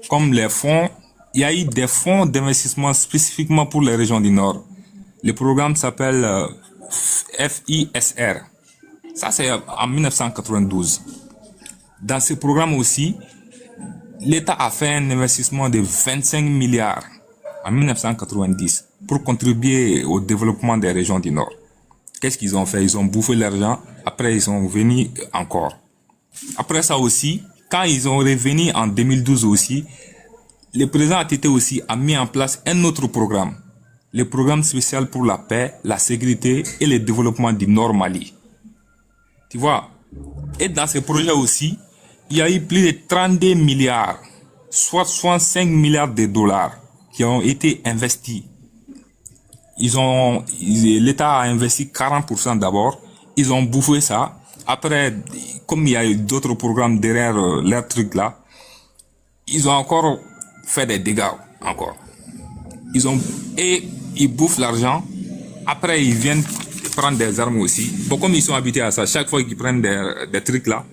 comme les fonds, il y a eu des fonds d'investissement spécifiquement pour les régions du Nord. Le programme s'appelle FISR. Ça, c'est en 1992. Dans ce programme aussi, l'État a fait un investissement de 25 milliards en 1990 pour contribuer au développement des régions du Nord. Qu'est-ce qu'ils ont fait? Ils ont bouffé l'argent, après ils sont venus encore. Après ça aussi, quand ils sont revenus en 2012 aussi, le président ATT aussi a mis en place un autre programme. Le programme spécial pour la paix, la sécurité et le développement du Nord Mali. Tu vois? Et dans ce projet aussi, il y a eu plus de 32 milliards, soit 65 milliards de dollars qui ont été investis. L'État a investi 40% d'abord, ils ont bouffé ça. Après, comme il y a eu d'autres programmes derrière leur truc là, ils ont encore fait des dégâts encore. Ils bouffent l'argent. Après, ils viennent prendre des armes aussi. Bon, comme ils sont habitués à ça, chaque fois qu'ils prennent des trucs là,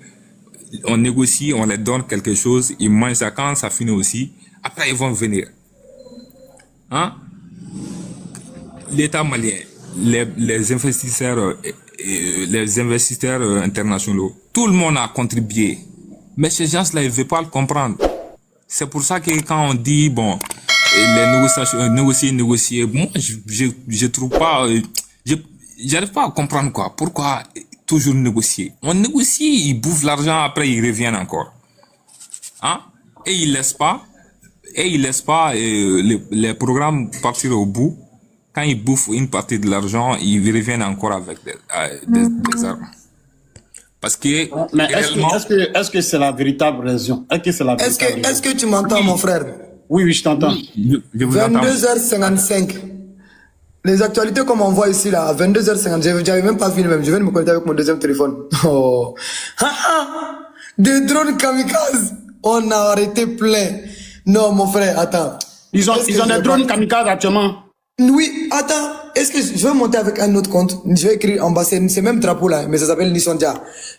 on négocie, on les donne quelque chose, ils mangent ça quand ça finit aussi. Après, ils vont venir. Hein? L'État malien, les investisseurs internationaux, tout le monde a contribué. Mais ces gens-là, ils ne veulent pas le comprendre. C'est pour ça que quand on dit, bon, les négociations, négocier, moi, je trouve pas, j'arrive pas à comprendre quoi. Pourquoi toujours négocier? On négocie, ils bouffent l'argent, après ils reviennent encore. Hein? Et ils laissent pas les programmes partir au bout. Quand ils bouffent une partie de l'argent, ils reviennent encore avec des armes. Parce que... Mais est-ce que c'est la véritable raison? Est-ce que tu m'entends, mon frère? Oui, je t'entends. Je vous entends. 22h55. Les actualités comme on voit ici, là, à 22h50, j'avais même pas fini même. Je viens de me connecter avec mon deuxième téléphone. Oh. Des drones kamikazes. On a arrêté plein. Non, mon frère, attends. Ils ont des drones kamikazes actuellement. Oui, attends, est-ce que je vais monter avec un autre compte? Je vais écrire en bas, c'est même drapeau là, mais ça s'appelle Nissondia.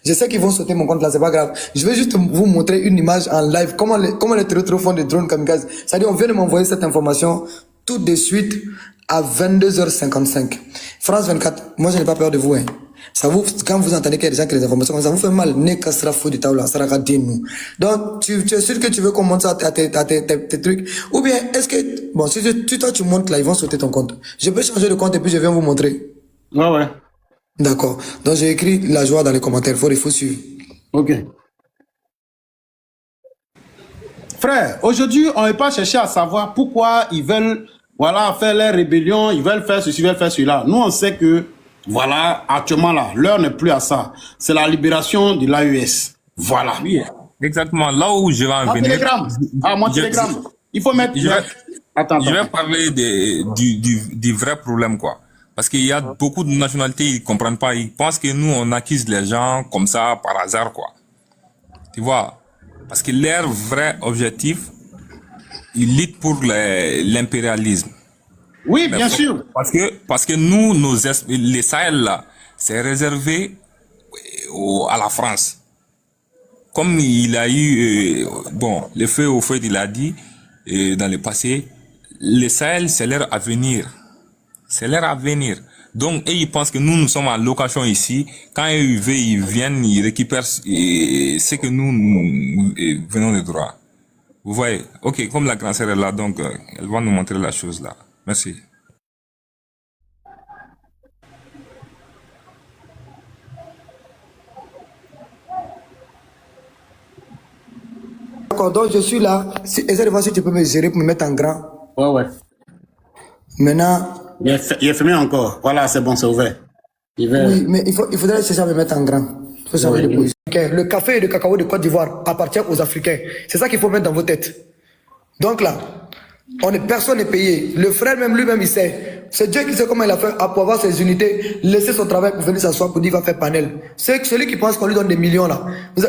Je sais qu'ils vont sauter mon compte là, c'est pas grave. Je vais juste vous montrer une image en live, comment les terroristes font des drones kamikazes. C'est-à-dire, on vient de m'envoyer cette information tout de suite à 22h55. France 24, moi je n'ai pas peur de vous, hein. Ça vous, quand vous entendez qu'il y a des gens qui ont des informations, ça vous fait mal. Donc, tu es sûr que tu veux qu'on monte ça à tes trucs? Ou bien, est-ce que, bon, si toi tu montes là, ils vont sauter ton compte. Je peux changer de compte et puis je viens vous montrer. Ouais. D'accord. Donc, j'ai écrit la joie dans les commentaires. Il faut suivre. Ok. Frère, aujourd'hui, on n'est pas cherché à savoir pourquoi ils veulent, voilà, faire leur rébellion, ils veulent faire ceci, ils veulent faire cela. Nous, on sait que, voilà, actuellement là, l'heure n'est plus à ça. C'est la libération de l'AES. Voilà. Oui, exactement. Là où je vais en venir. Telegram. Mon Telegram. Il faut mettre... Je vais parler du vrai problème, quoi. Parce qu'il y a beaucoup de nationalités, ils ne comprennent pas. Ils pensent que nous, on accuse les gens comme ça, par hasard, quoi. Tu vois? Parce que leur vrai objectif, ils luttent pour l'impérialisme. Oui, bien sûr. Parce que nous, les Sahel là, c'est réservé à la France. Comme il a eu, le feu au fait, il a dit dans le passé, les Sahel, c'est leur avenir. C'est leur avenir. Donc, ils pensent que nous sommes en location ici. Quand ils viennent, ils récupèrent ce que nous venons de droit. Vous voyez? Ok, comme la grande sœur est là, donc, elle va nous montrer la chose là. Merci. D'accord, donc je suis là. Essaie de voir si tu peux me gérer pour me mettre en grand. Ouais. Maintenant... Il est fermé encore. Voilà, c'est bon, c'est ouvert. Oui, mais il faudrait essayer de me mettre en grand. Il faut savoir le café et le cacao de Côte d'Ivoire appartiennent aux Africains. C'est ça qu'il faut mettre dans vos têtes. Donc là, personne n'est payé. Le frère même lui-même, il sait. C'est Dieu qui sait comment il a fait pour avoir ses unités, laisser son travail pour venir s'asseoir pour dire qu'il va faire panel. C'est celui qui pense qu'on lui donne des millions là. Vous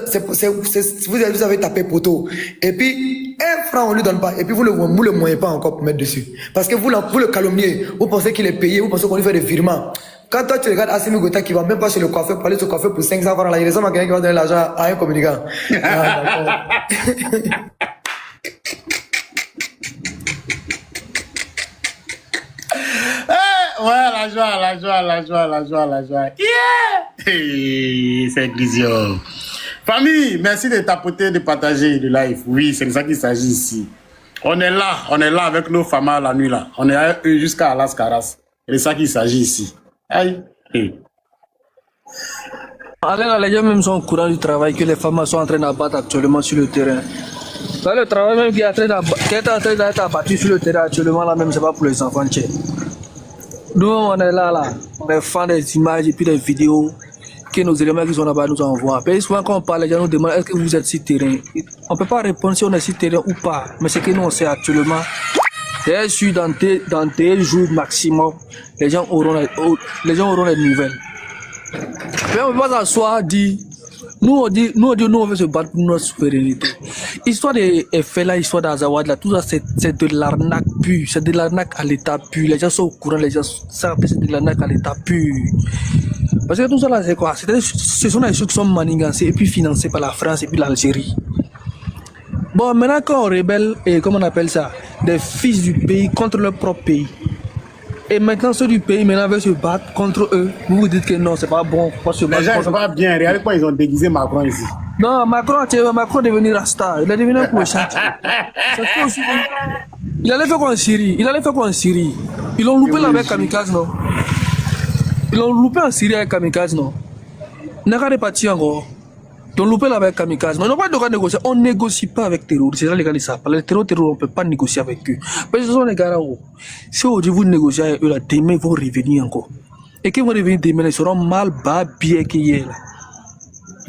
avez tapé poteau. Et puis, 1 franc on lui donne pas. Et puis vous le moyez pas encore pour mettre dessus. Parce que vous le calomniez. Vous pensez qu'il est payé. Vous pensez qu'on lui fait des virements. Quand toi tu regardes Assimi Goïta qui va même pas chez le coiffeur pour aller se coiffer pour 500 francs là, il ressemble à quelqu'un qui va donner l'argent à un communicant. Ah, d'accord. Ouais, la joie, la joie, la joie, la joie, la joie. Yeah! Hey, c'est Grisio. Famille, merci de tapoter, de partager le live. Oui, c'est de ça qu'il s'agit ici. On est là avec nos femmes la nuit là. On est avec eux jusqu'à Las Caras. C'est de ça qu'il s'agit ici. Aïe. Hey. Allez, là, les gens même sont au courant du travail que les femmes sont en train d'abattre actuellement sur le terrain. Là, le travail même qui est en train d'être abattu sur le terrain actuellement, là même, c'est pas pour les enfants. Tchè. Nous, on est là, on est fans des images et puis des vidéos que nos éléments qui sont là-bas nous envoient. Et souvent, quand on parle, les gens nous demandent est-ce que vous êtes sur terrain. On ne peut pas répondre si on est sur terrain ou pas, mais ce que nous on sait actuellement, c'est sûr dans des jours maximum, les gens auront les nouvelles. Mais on ne peut pas s'asseoir dire. Nous on veut se battre pour notre souveraineté. Histoire des faits là, histoire d'Azawad là, tout ça c'est de l'arnaque pure, c'est de l'arnaque à l'état pur. Les gens sont au courant, les gens savent que c'est de l'arnaque à l'état pur. Parce que tout ça là c'est quoi? Ce sont des choses qui sont manigancées et puis financées par la France et puis l'Algérie. Bon, maintenant quand on rebelle, et comment on appelle ça, des fils du pays contre leur propre pays. Et maintenant, ceux du pays maintenant veulent se battre contre eux. Vous vous dites que non, c'est pas bon. Les gens, c'est pas bien. Regardez quoi, ils ont déguisé Macron ici. Non, Macron est devenu Rasta. Il est devenu un prochain. Il allait faire quoi en Syrie? Ils l'ont loupé là avec Kamikaze, non? Ils l'ont loupé en Syrie avec Kamikaze, non? N'a pas parti encore. Ils l'ont loupé là avec Kamikaze. Mais on n'a pas de quoi négocier. On ne négocie pas avec terroristes. C'est là les gars, ils savent. Les terroristes, on ne peut pas négocier avec eux. Parce que ce sont les gars là. Si aujourd'hui vous négociez avec eux, là, demain ils vont revenir encore. Et qu'ils vont revenir demain, ils seront mal bien qu'hier.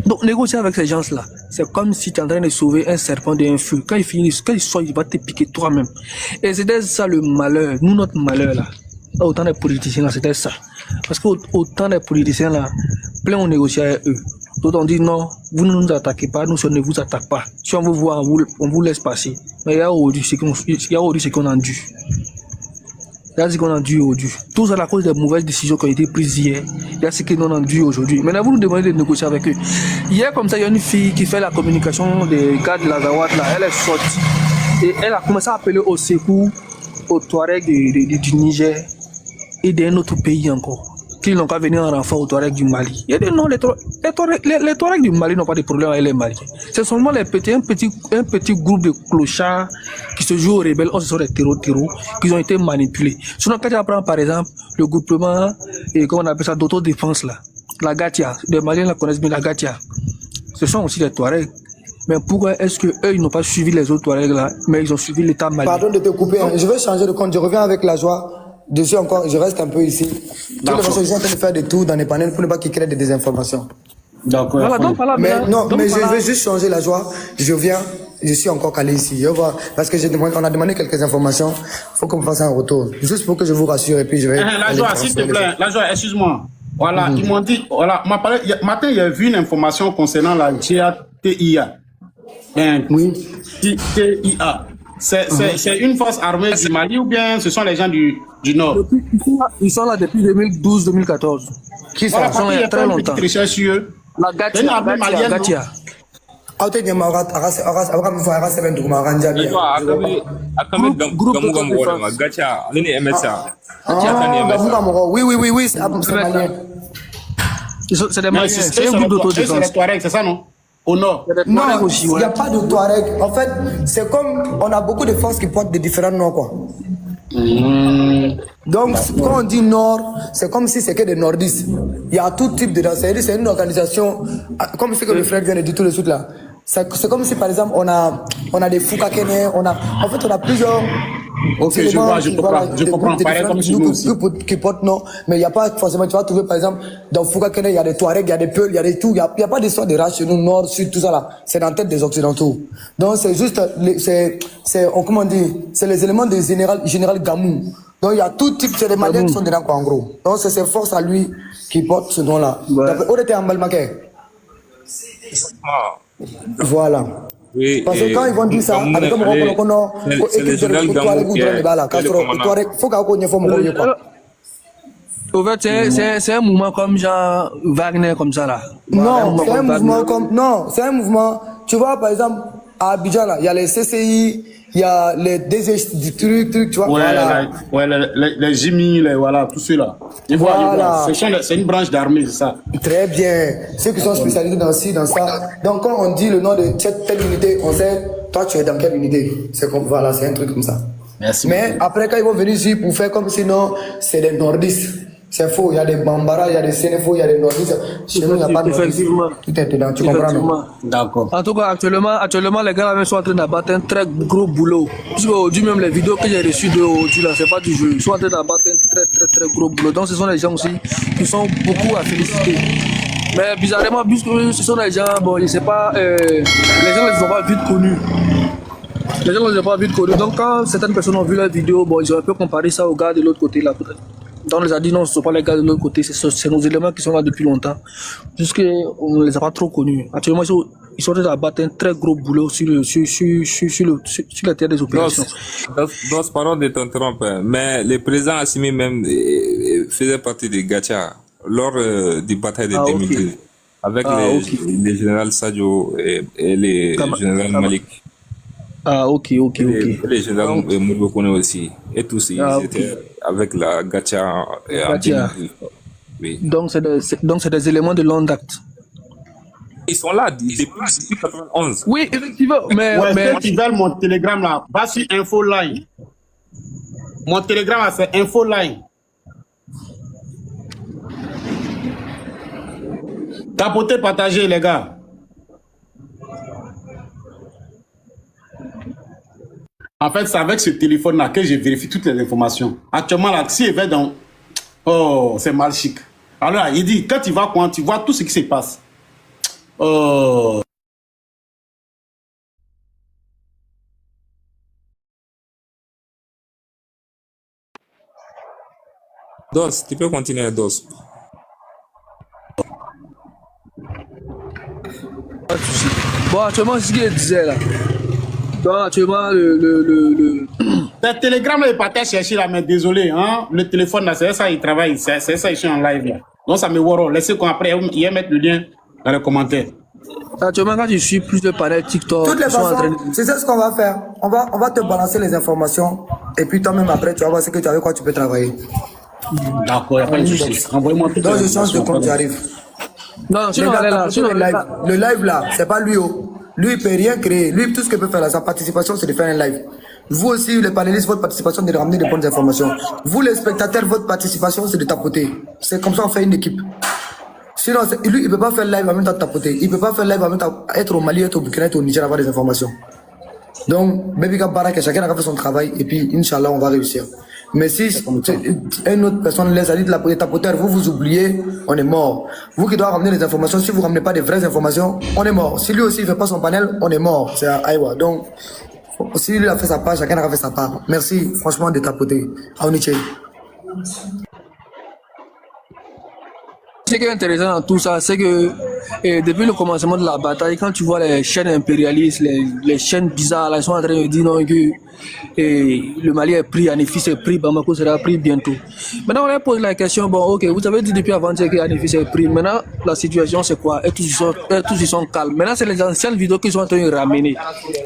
Donc négocier avec ces gens-là, c'est comme si tu es en train de sauver un serpent d'un feu. Quand il sort, il va te piquer toi-même. Et c'était ça le malheur. Nous, notre malheur là. Autant des politiciens là, c'était ça. Parce qu'autant des politiciens là, plein on négocie avec eux. D'autres on dit non, vous ne nous attaquez pas, nous on ne vous attaque pas. Si on veut voir, on vous laisse passer. Mais il y a aujourd'hui ce qu'on a dû. Il y a ce qu'on a dû aujourd'hui. Tout ça à cause des mauvaises décisions qui ont été prises hier. Il y a ce qu'on a dû aujourd'hui. Maintenant, vous nous demandez de négocier avec eux. Hier, comme ça, il y a une fille qui fait la communication des gars de l'Azawad là. Elle est sortie. Et elle a commencé à appeler au secours aux Touaregs du Niger et d'un autre pays encore. Qu'ils n'ont qu'à venir en renfort aux Touaregs du Mali. Il y a des noms, les Touaregs du Mali n'ont pas de problème avec les Maliens. C'est seulement un petit groupe de clochards qui se jouent aux rebelles, ce sont des terreaux, qui ont été manipulés. Sinon, quand tu apprends par exemple le groupement, et comment on appelle ça, d'autodéfense là, la Gatia, les Maliens la connaissent bien, la Gatia. Ce sont aussi des Touaregs. Mais pourquoi est-ce qu'eux, ils n'ont pas suivi les autres Touaregs là, mais ils ont suivi l'État malien? Pardon de te couper, hein. Je vais changer de compte, je reviens avec la joie. Dessus encore, je reste un peu ici. Toutes les façons, je suis en train de faire des tours dans les panels pour ne pas qu'ils créent des désinformations. D'accord. Voilà, donc, voilà, mais non, mais voilà. je vais juste changer la joie. Je viens, je suis encore calé ici. Je vois, parce que on a demandé quelques informations. Il faut qu'on me fasse un retour. Juste pour que je vous rassure et puis je vais. La joie, s'il te plaît. La joie, excuse-moi. Voilà, ils m'ont dit, voilà, matin, il y a vu une information concernant la GATIA. Oui. TIA. C'est une force armée du Mali ou bien ce sont les gens du Nord? Ils sont là depuis 2012-2014. Qui Voilà, ça? il y a très longtemps. Recherche sur eux. La Gatia. Oui, c'est malien. C'est des Maliens, c'est un groupe d'autodéfense. C'est les Touaregs, c'est ça, non? Au Nord. Non, il n'y a pas de Touareg. En fait, c'est comme on a beaucoup de forces qui portent des différents noms, quoi. Donc, quand on dit Nord, c'est comme si c'est que des nordistes. Il y a tout type de... C'est une organisation, comme ce que le frère vient de dire tout de suite là. C'est comme si, par exemple, on a des Foukakene, en fait, on a plusieurs... Ok, je vois, je comprends. Pareil comme chez nous aussi. Qui portent non, mais il n'y a pas forcément, tu vas trouver, par exemple, dans Foukakene, il y a des Touaregs, il y a des Peuls, il y a des tout, il n'y a pas d'histoire de race chez nous, Nord, Sud, tout ça là. C'est dans la tête des Occidentaux. Donc, c'est juste, comment on dit, c'est les éléments du général Gamou. Donc, il y a tout type, c'est les Maliens qui sont dedans, quoi, en gros. Donc, c'est ses forces à lui qui portent ce nom-là. Où était en Balmaké? Voilà. Oui, parce que quand ils vont dire ça, avec comme on c'est le général Gamou qui est le faut qu'on y ait quoi. Au fait, c'est un mouvement comme genre Wagner, comme ça là. Non, c'est un mouvement comme. Non, c'est un mouvement. Tu vois, par exemple, À Abidjan, là, il y a les CCI, il y a les DG du truc, tu vois. Ouais, Voilà. ouais, les Jimmy, voilà, tout ceux-là. Voilà. C'est une branche d'armée, c'est ça. Très bien. Ceux qui sont spécialisés dans ci, dans ça. Donc, quand on dit le nom de cette telle unité, on sait, toi, tu es dans quelle unité. C'est comme, voilà, c'est un truc comme ça. Merci. Mais après, quand ils vont venir ici pour faire comme sinon, c'est des nordistes. C'est faux. Il y a des Bambara, il y a des Sénéfaux, il y a des nordistes. Chez nous, il n'y a pas de nordistes. Tout est dedans. Tu comprends, non? D'accord. En tout cas, actuellement, les gars là, sont en train d'abattre un très gros boulot. Puisqu'aujourd'hui, même les vidéos que j'ai reçues d'aujourd'hui, là, c'est pas du jeu. Ils sont en train d'abattre un très gros boulot. Donc, ce sont les gens aussi qui sont beaucoup à féliciter. Mais bizarrement, puisque ce sont les gens, bon, je sais pas, les gens ne les ont pas vite connus. Les gens ne les ont pas vite connus. Donc, quand certaines personnes ont vu la vidéo, bon, ils auraient pu comparer ça aux gars de l'autre côté, là, peut-être. Donc, on les a dit non, ce ne sont pas les gars de l'autre côté, c'est nos éléments qui sont là depuis longtemps, puisqu'on ne les a pas trop connus. Actuellement, ils sont en train d'abattre un très gros boulot sur la terre des opérations. Dos, pardon de t'interrompre, mais le président Assimi même faisait partie des Gacha lors du bataille de 2002, avec les généraux Sadio et les généraux Malik. Ah, ok. Les généraux Mourbo aussi. Et tous, ils étaient avec la Gacha en 2002. Oui. Donc, c'est des éléments de l'ONDACT. Ils sont là depuis 1991. Oui, effectivement. Mais ceux qui veulent mon télégramme là, va sur Infoline. Mon télégramme là, c'est Infoline. Tapotez, partagez, les gars. En fait, c'est avec ce téléphone-là que je vérifie toutes les informations. Actuellement, là, si il va dans... Oh, c'est mal chic. Alors, il dit, quand tu vas, tu vois tout ce qui se passe. Oh... Dos, tu peux continuer, Dos. Pas de souci. Bon, actuellement, c'est ce qu'il disait là. Donc, actuellement, Le télégramme, il partait chercher là, mais désolé, hein, le téléphone là, c'est ça, il travaille, c'est ça, il est en live là. Donc, ça me worry. Laissez qu'on après, il va mettre le lien dans les commentaires. Actuellement, quand je suis plus de panels TikTok, Toutes les façons, c'est ça ce qu'on va faire. On va te balancer les informations et puis toi-même après, tu vas voir ce que tu as avec quoi tu peux travailler. D'accord, il n'y a pas de souci. Envoyez-moi tout. Donc, je change de compte, j'arrive. Non, sinon, le live là, c'est pas lui. Lui, il peut rien créer. Lui, tout ce qu'il peut faire là, sa participation, c'est de faire un live. Vous aussi, les panélistes, votre participation, c'est de ramener des bonnes informations. Vous, les spectateurs, votre participation, c'est de tapoter. C'est comme ça on fait une équipe. Sinon, lui, il ne peut pas faire live en même temps de tapoter. Il ne peut pas faire live en même temps être au Mali, être au Burkina, être au Niger, avoir des informations. Donc, Baby Barak, chacun a fait son travail et puis, Inch'Allah, on va réussir. Mais si une autre personne laisse aller de la tapoteur, vous oubliez, on est mort. Vous qui doivez ramener les informations, si vous ne ramenez pas des vraies informations, on est mort. Si lui aussi ne fait pas son panel, on est mort. C'est Aïwa. Donc, si lui a fait sa part, chacun a fait sa part. Merci franchement de tapoter. Aoniché. Ce qui est intéressant dans tout ça, c'est que depuis le commencement de la bataille, quand tu vois les chaînes impérialistes, les chaînes bizarres, là, ils sont en train de dire non, que le Mali est pris, Anifis est pris, Bamako sera pris bientôt. Maintenant, on leur pose la question, bon, ok, vous avez dit depuis avant-hier que Anifis est pris. Maintenant, la situation, c'est quoi? Et tous ils sont calmes. Maintenant, c'est les anciennes vidéos qu'ils sont en train de ramener.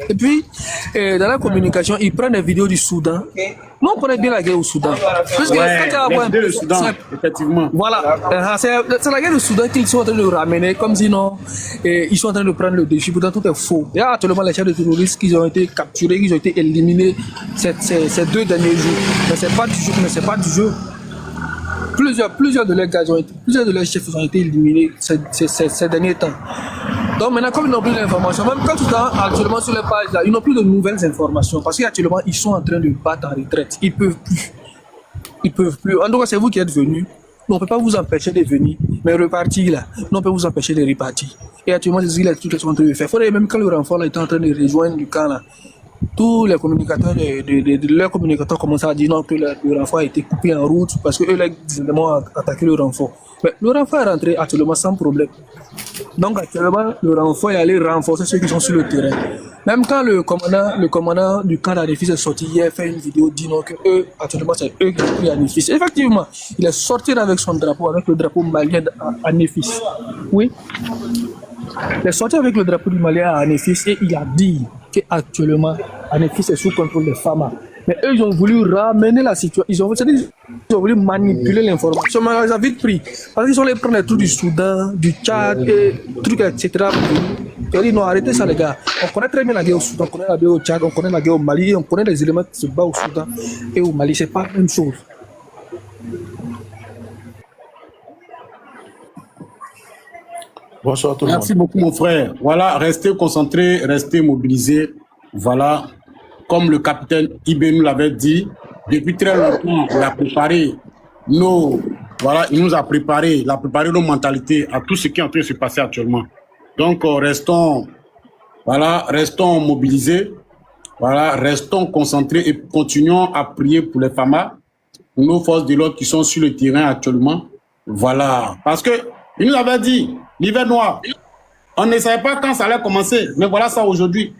Et puis, dans la communication, ils prennent des vidéos du Soudan. Nous, on connaît bien la guerre au Soudan. Parce que quand le Soudan, effectivement. Voilà, c'est la guerre du Soudan qu'ils sont en train de ramener, comme sinon, ils sont en train de prendre le défi. Pourtant, tout est faux. Il y a actuellement les chefs de terroristes qui ont été capturés, qui ont été éliminés ces 2 derniers jours. Mais c'est pas du jeu. Plusieurs de leurs gars plusieurs de leurs chefs ont été éliminés ces derniers temps. Donc maintenant, comme ils n'ont plus d'informations, même quand tu es actuellement sur les pages là, ils n'ont plus de nouvelles informations parce qu'actuellement ils sont en train de battre en retraite. Ils peuvent plus. En tout cas, c'est vous qui êtes venus. On ne peut pas vous empêcher de venir, mais repartir là, on peut vous empêcher de repartir. Et actuellement, c'est ce qu'ils sont en train de faire. Faudrait même quand le renfort là, est en train de rejoindre du camp là, tous les communicateurs leurs communicateurs commencent à dire non que le renfort a été coupé en route parce que eux là, ils ont attaqué le renfort. Mais le renfort est rentré actuellement sans problème. Donc actuellement, le renfort est allé renforcer ceux qui sont sur le terrain. Même quand le commandant du camp d'Anifis est sorti hier, fait une vidéo disant que eux, actuellement, c'est eux qui ont pris Anifis. Effectivement, il est sorti avec son drapeau, avec le drapeau malien d'Anifis. Oui. Il est sorti avec le drapeau du Malien à Anifis et il a dit qu'actuellement, Anefis est sous contrôle des femmes. Mais eux, ils ont voulu ramener la situation. Ils ont voulu manipuler l'information. Mais ils ont vite pris. Parce qu'ils sont allés prendre les trucs du Soudan, du Tchad, et trucs, etc. Ils ont dit non, arrêtez ça, les gars. On connaît très bien la guerre au Soudan, on connaît la guerre au Tchad, on connaît la guerre au Mali, on connaît les éléments qui se battent au Soudan et au Mali. C'est pas la même chose. Bonsoir tout le monde. Merci beaucoup, mon frère. Voilà, restez concentrés, restez mobilisés. Voilà, comme le capitaine Ibé nous l'avait dit, depuis très longtemps, il a préparé voilà, il nous a préparé, il a préparé nos mentalités à tout ce qui est en train de se passer actuellement. Donc, restons mobilisés, voilà, restons concentrés et continuons à prier pour les FAMA, pour nos forces de l'ordre qui sont sur le terrain actuellement. Voilà, parce que il nous avait dit, l'hiver noir, on ne savait pas quand ça allait commencer, mais voilà ça aujourd'hui.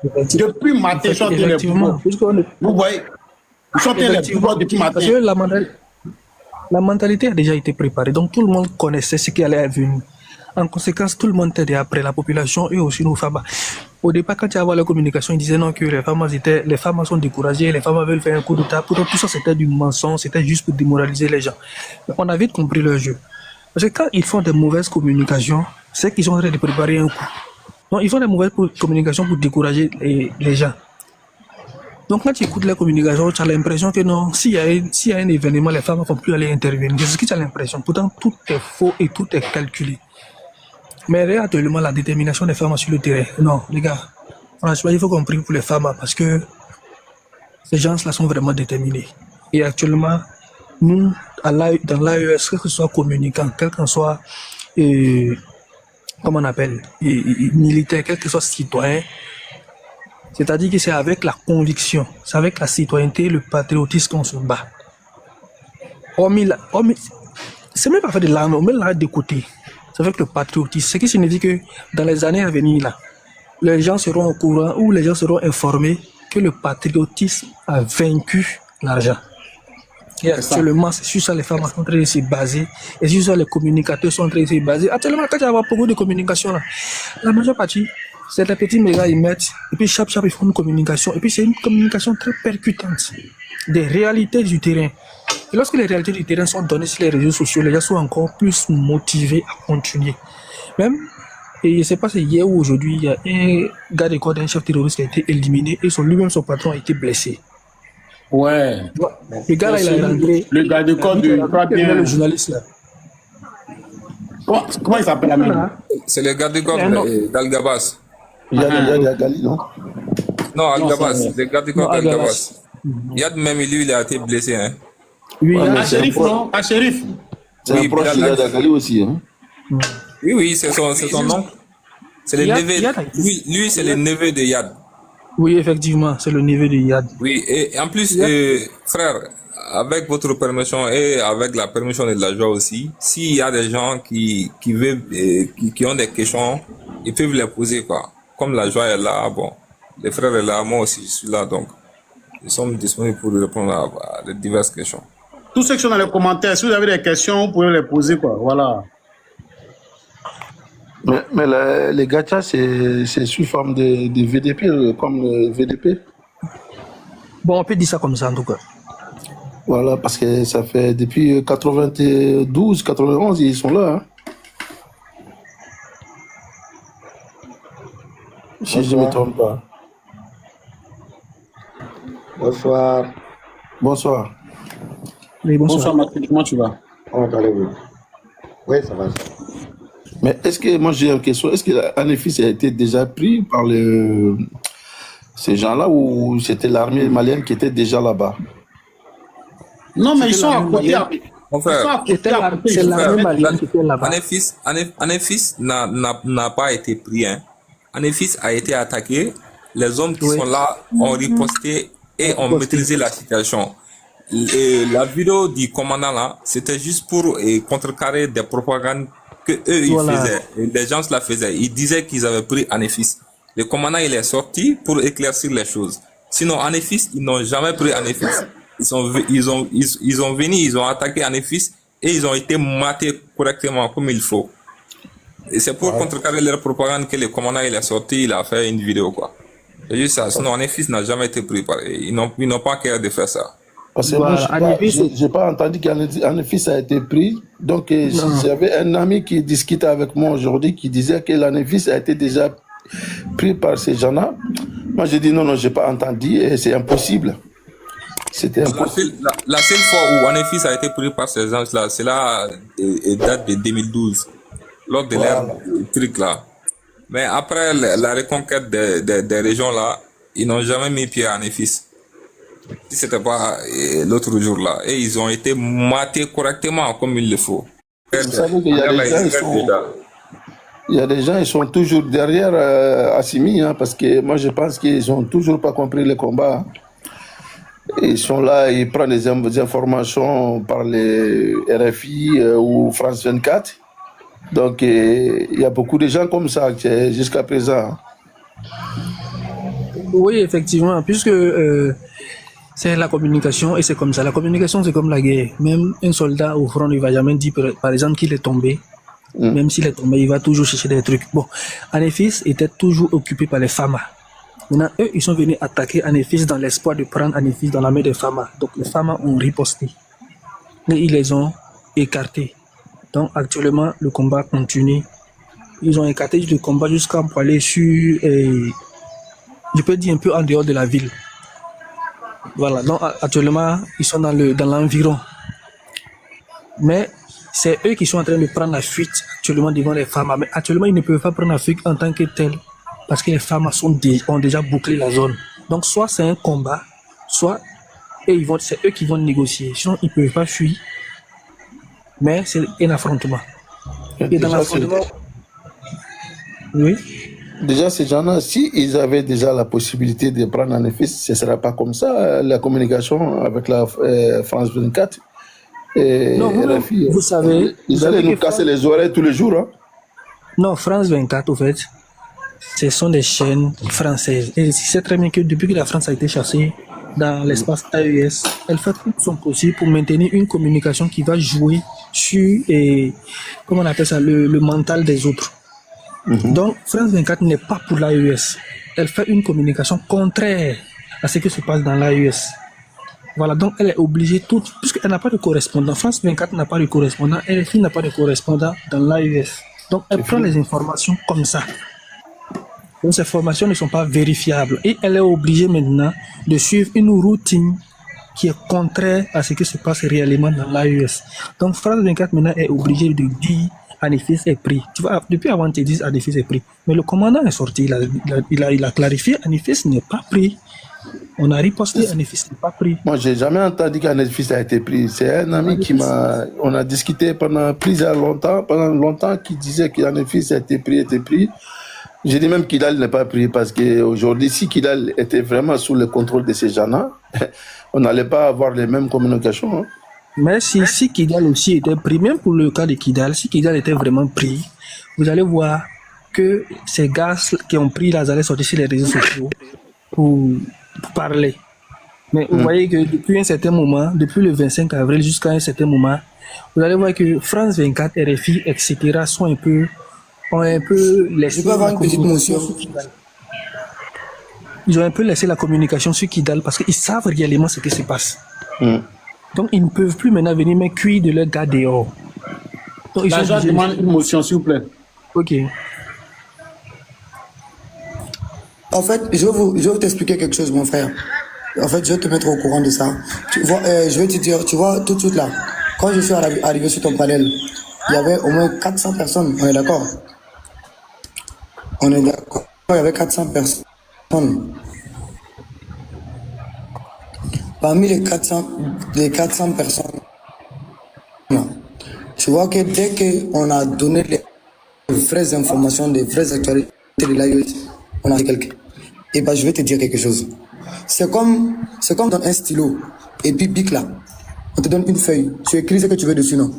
Depuis matin, ils sont les pouvoirs. Vous voyez, ils sont les pouvoirs depuis matin. Parce que la mentalité a déjà été préparée, donc tout le monde connaissait ce qui allait venir. En conséquence, tout le monde était après, la population et aussi nos femmes. Au départ, quand tu as vu la communication, ils disaient non, que les femmes sont découragées, les femmes veulent faire un coup d'état. Pourtant, tout ça, c'était du mensonge, c'était juste pour démoraliser les gens. Mais on a vite compris leur jeu. Parce que quand ils font des mauvaises communications, c'est qu'ils sont en train de préparer un coup. Donc, ils font des mauvaises communications pour décourager les gens. Donc, quand tu écoutes la communication, tu as l'impression que non, s'il y a un événement, les femmes ne vont plus aller intervenir. C'est ce que tu as l'impression. Pourtant, tout est faux et tout est calculé. Mais actuellement, la détermination des femmes sur le terrain. Non, les gars, franchement, il faut qu'on prie pour les femmes parce que ces gens-là sont vraiment déterminés. Et actuellement, nous, dans l'AES, quel que soit communicant, quel que soit, comment on appelle, militaire, quel que soit citoyen, c'est-à-dire que c'est avec la conviction, c'est avec la citoyenneté et le patriotisme qu'on se bat. C'est même pas fait de l'arme, on met l'arme de côté. C'est avec le patriotisme. Ce qui signifie que dans les années à venir, là, les gens seront au courant ou les gens seront informés que le patriotisme a vaincu l'argent. Et actuellement, c'est sur ça les femmes sont en train de se baser. Et sur ça les communicateurs sont en train de se baser. Actuellement, quand il y a beaucoup de communication, là, la majeure partie, c'est les petits médias ils mettent. Et puis, chaque ils font une communication. Et puis, c'est une communication très percutante des réalités du terrain. Et lorsque les réalités du terrain sont données sur les réseaux sociaux, les gens sont encore plus motivés à continuer. Même, et je ne sais pas si hier ou aujourd'hui, il y a un gars de corps d'un chef terroriste qui a été éliminé et lui-même, son patron, a été blessé. Ouais. Le gars là, il est rentré. Le gars de corps de le journaliste là. Comment il s'appelle la C'est le gars de corps d'Al-Gabas. Il y a Gali, non? Non, Al-Gabas. Le gars de corps d'Al-Gabas. Yad même, lui, il a été blessé. Hein. Oui, à Shérif, non? À Shérif. C'est un proche de Gali aussi. Hein? Oui, c'est son nom. C'est le neveu. Lui, c'est le neveu de Yad. Oui, effectivement, c'est le neveu de Yad. Oui, et en plus, frère, avec votre permission et avec la permission de la joie aussi, s'il y a des gens qui veulent, qui ont des questions, ils peuvent les poser, quoi. Comme la joie est là, bon, les frères est là, moi aussi je suis là, donc nous sommes disponibles pour répondre à les diverses questions. Tous ceux qui sont dans les commentaires, si vous avez des questions, vous pouvez les poser, quoi. Voilà. Mais les gachas, c'est sous forme de VDP, comme le VDP. Bon, on peut dire ça comme ça, en tout cas. Voilà, parce que ça fait depuis 92, 91, ils sont là. Hein. Si je ne me trompe pas. Bonsoir. Bonsoir. Oui, Bonsoir, Mathieu, comment tu vas? Comment allez-vous? Oui, ça va. Mais est-ce que, moi j'ai une question, est-ce que Anefis a été déjà pris par ces gens-là ou c'était l'armée malienne qui était déjà là-bas? Non, mais ils sont à côté. Mon frère, c'est l'armée malienne qui était là-bas. Anefis n'a pas été pris. Hein. Anefis a été attaqué. Les hommes qui sont là ont riposté et ont maîtrisé la situation. La vidéo du commandant là, c'était juste pour contrecarrer des propagandes que eux ils faisaient. Les gens la faisaient. Ils disaient qu'ils avaient pris Anefis. Le commandant il est sorti pour éclaircir les choses. Sinon Anefis, ils n'ont jamais pris Anefis. Ils ont venu, ils ont attaqué Anefis et ils ont été matés correctement comme il faut. Et c'est pour contrecarrer leur propagande que le commandant il est sorti, il a fait une vidéo quoi. C'est juste ça. Sinon, Anefis n'a jamais été pris par. Ils n'ont pas cœur de faire ça. Parce que Voilà, moi, Anefis- j'ai pas entendu qu'Anefis a été pris. Donc, Non. j'avais un ami qui discutait avec moi aujourd'hui qui disait que l'Anefis a été déjà pris par ces gens-là. Moi, j'ai dit non, j'ai pas entendu et c'est impossible. C'était impossible. La seule fois où Anefis a été pris par ces gens-là, c'est là, et date de 2012, lors de leur truc là. Mais après la reconquête des régions là, ils n'ont jamais mis pied à Anefis. Si c'était pas l'autre jour là. Et ils ont été matés correctement comme il le faut. Vous savez qu'il y a des gens, ils sont toujours derrière Assimi, hein, parce que moi je pense qu'ils ont toujours pas compris le combat. Ils sont là, ils prennent des informations par les RFI ou France 24. Donc il y a beaucoup de gens comme ça jusqu'à présent. Oui, effectivement, puisque c'est la communication et c'est comme ça. La communication, c'est comme la guerre. Même un soldat au front ne va jamais dire, par exemple, qu'il est tombé. Même s'il est tombé, il va toujours chercher des trucs. Bon, Anefis était toujours occupé par les Fama. Maintenant, eux, ils sont venus attaquer Anefis dans l'espoir de prendre Anefis dans la main des Fama. Donc, les Fama ont riposté. Mais ils les ont écartés. Donc, actuellement, le combat continue. Ils ont écarté le combat jusqu'à pour aller sur, je peux dire un peu en dehors de la ville. Voilà, donc actuellement, ils sont dans l'environ. Mais c'est eux qui sont en train de prendre la fuite actuellement devant les femmes. Mais actuellement, ils ne peuvent pas prendre la fuite en tant que tel parce que les femmes ont déjà bouclé la zone. Donc, soit c'est un combat, soit c'est eux qui vont négocier. Sinon, ils ne peuvent pas fuir. Mais c'est un affrontement. Et dans l'affrontement... Oui. Déjà, ces gens-là, si ils avaient déjà la possibilité de prendre un effet, ce ne serait pas comme ça, la communication avec la France 24. Et Non, vous savez... Ils allaient nous casser les oreilles tous les jours. Hein. Non, France 24, au fait, ce sont des chaînes françaises. Et je sais très bien que depuis que la France a été chassée dans l'espace AES, elle fait tout son possible pour maintenir une communication qui va jouer sur, comment on appelle ça, le mental des autres. Donc, France 24 n'est pas pour l'AES. Elle fait une communication contraire à ce qui se passe dans l'AES. Voilà, donc elle est obligée, puisqu'elle n'a pas de correspondant. France 24 n'a pas de correspondant, RFI n'a pas de correspondant dans l'AES. Donc, elle prend les informations comme ça. Donc, ces informations ne sont pas vérifiables. Et elle est obligée maintenant de suivre une routine qui est contraire à ce qui se passe réellement dans l'AES. Donc, France 24 maintenant est obligée de dire Anefis est pris. Tu vois, depuis avant, tu dis Anefis est pris. Mais le commandant est sorti, il a clarifié, Anefis n'est pas pris. On a riposté, Anefis n'est pas pris. Moi, j'ai jamais entendu qu'Anefis a été pris. C'est un ami qui m'a... On a discuté pendant longtemps, qui disait qu'Anefis a été pris. J'ai dit même Kidal n'est pas pris parce qu'aujourd'hui, si Kidal était vraiment sous le contrôle de ces gens-là, on n'allait pas avoir les mêmes communications. Hein. Mais si Kidal aussi était pris, même pour le cas de Kidal, si Kidal était vraiment pris, vous allez voir que ces gars qui ont pris là, ils allaient sortir sur les réseaux sociaux pour parler. Mais vous voyez que depuis un certain moment, depuis le 25 avril jusqu'à un certain moment, vous allez voir que France 24, RFI, etc. ont un peu laissé... Je peux avoir une petite motion. Ils ont un peu laissé la communication sur Kidal parce qu'ils savent réellement ce qui se passe. Donc, ils ne peuvent plus maintenant venir me cuire de leur gars dehors. Donc, ils L'agent demande une motion, s'il vous plaît. Ok. En fait, je vais t'expliquer quelque chose, mon frère. En fait, je vais te mettre au courant de ça. Tu vois, je vais te dire, tu vois, tout de suite là, quand je suis arrivé sur ton panel, il y avait au moins 400 personnes, on est d'accord? On est d'accord. Il y avait 400 personnes. Parmi les 400 personnes, tu vois que dès qu'on a donné les vraies informations, les vraies actualités de l'AES, on a fait quelques. Et ben, je vais te dire quelque chose. C'est comme dans un stylo. Et puis, bic là, on te donne une feuille. Tu écris ce que tu veux dessus, non?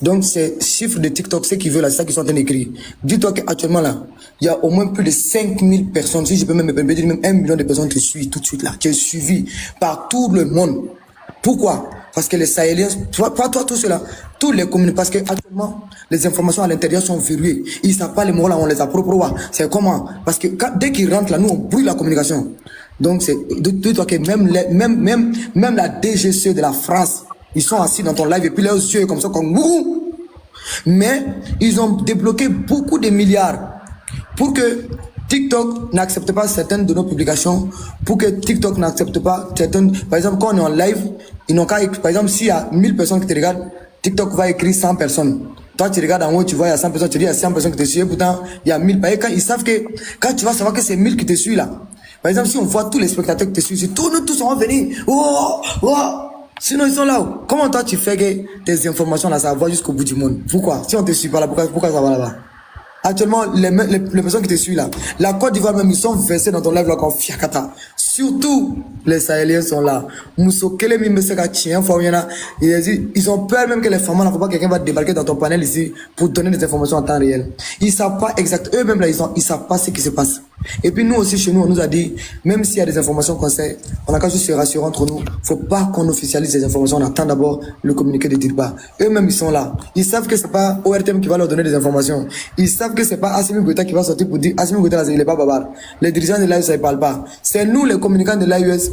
Donc, ces chiffres de TikTok, ceux qui veulent, là, c'est ça qu'ils sont en train d'écrire. Dis-toi qu'actuellement, là, il y a au moins plus de 5000 personnes, si je peux même me permettre, même 1 million de personnes qui te suivent tout de suite, là, qui est suivi par tout le monde. Pourquoi? Parce que les Sahéliens, pas toi, tout cela, tous les communes, parce que actuellement, les informations à l'intérieur sont verrouillées. Ils ne savent pas les mots là, on les a propres. C'est comment? Parce que dès qu'ils rentrent là, nous, on brûle la communication. Donc, c'est de toi que même la DGCE de la France, ils sont assis dans ton live et puis leurs yeux comme ça, comme ouh. Mais ils ont débloqué beaucoup de milliards pour que TikTok n'accepte pas certaines de nos publications, pour que TikTok n'accepte pas certaines. Par exemple, quand on est en live, ils n'ont qu'à. Par exemple, s'il y a 1000 personnes qui te regardent, TikTok va écrire 100 personnes. Toi, tu regardes en haut, tu vois, il y a 100 personnes, tu dis, il y a 100 personnes qui te suivent, pourtant, il y a 1000. Quand ils savent que, quand tu vas savoir que c'est 1000 qui te suivent là, par exemple, si on voit tous les spectateurs qui te suivent, nous tous on va venir. Oh, oh. Sinon, ils sont là. Comment toi, tu fais que tes informations là, ça va jusqu'au bout du monde? Pourquoi? Si on te suit pas là, pourquoi ça va là-bas? Actuellement, les personnes qui te suivent là, la Côte d'Ivoire même, ils sont versés dans ton live là comme fiakata. Surtout, les Sahéliens sont là. Ils ont peur même que les femmes, là, faut pas que quelqu'un va débarquer dans ton panel ici pour donner des informations en temps réel. Ils savent pas exact. Eux-mêmes là, ils savent pas ce qui se passe. Et puis nous aussi, chez nous, on nous a dit, même s'il y a des informations qu'on sait, on a qu'à juste se rassurer entre nous. Faut pas qu'on officialise ces informations. On attend d'abord le communiqué de Dirba. Eux-mêmes, ils sont là. Ils savent que c'est pas ORTM qui va leur donner des informations. Ils savent que c'est pas Assimi Goïta qui va sortir pour dire Assimi Goïta, il est pas bavard. Les dirigeants de l'AUS, ça ne parle pas. C'est nous, les communicants de l'AUS,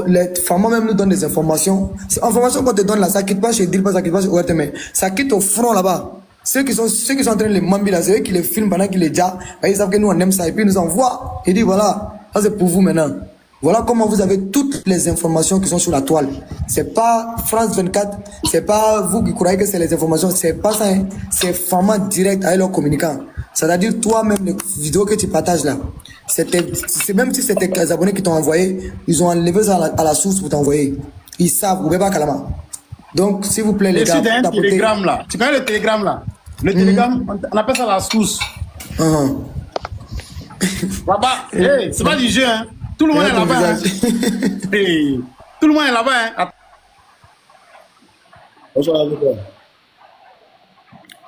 les femmes même nous donnent des informations. Ces informations qu'on te donne là, ça quitte pas chez Dirba, ça quitte pas chez ORTM. Ça quitte au front là-bas. Ceux qui sont en train de les mambi là, c'est eux qui les filment pendant qu'ils les disent, ils savent que nous on aime ça et puis ils nous envoient. Ils disent voilà, ça c'est pour vous maintenant. Voilà comment vous avez toutes les informations qui sont sur la toile. C'est pas France 24, c'est pas vous qui croyez que c'est les informations, c'est pas ça, hein. C'est vraiment direct avec leurs communicants. C'est-à-dire toi-même les vidéos que tu partages là, c'est même si c'était les abonnés qui t'ont envoyé, ils ont enlevé ça à la source pour t'envoyer. Ils savent, vous pouvez pas calama. Donc, s'il vous plaît, les gars. C'est un télégramme là. Tu connais le télégramme là? Le télégramme, on appelle ça la source. Là-bas, hey, c'est pas du jeu, hein. Tout le monde est là-bas. Hein. Hey, tout le monde est là-bas. Hein. Bonsoir,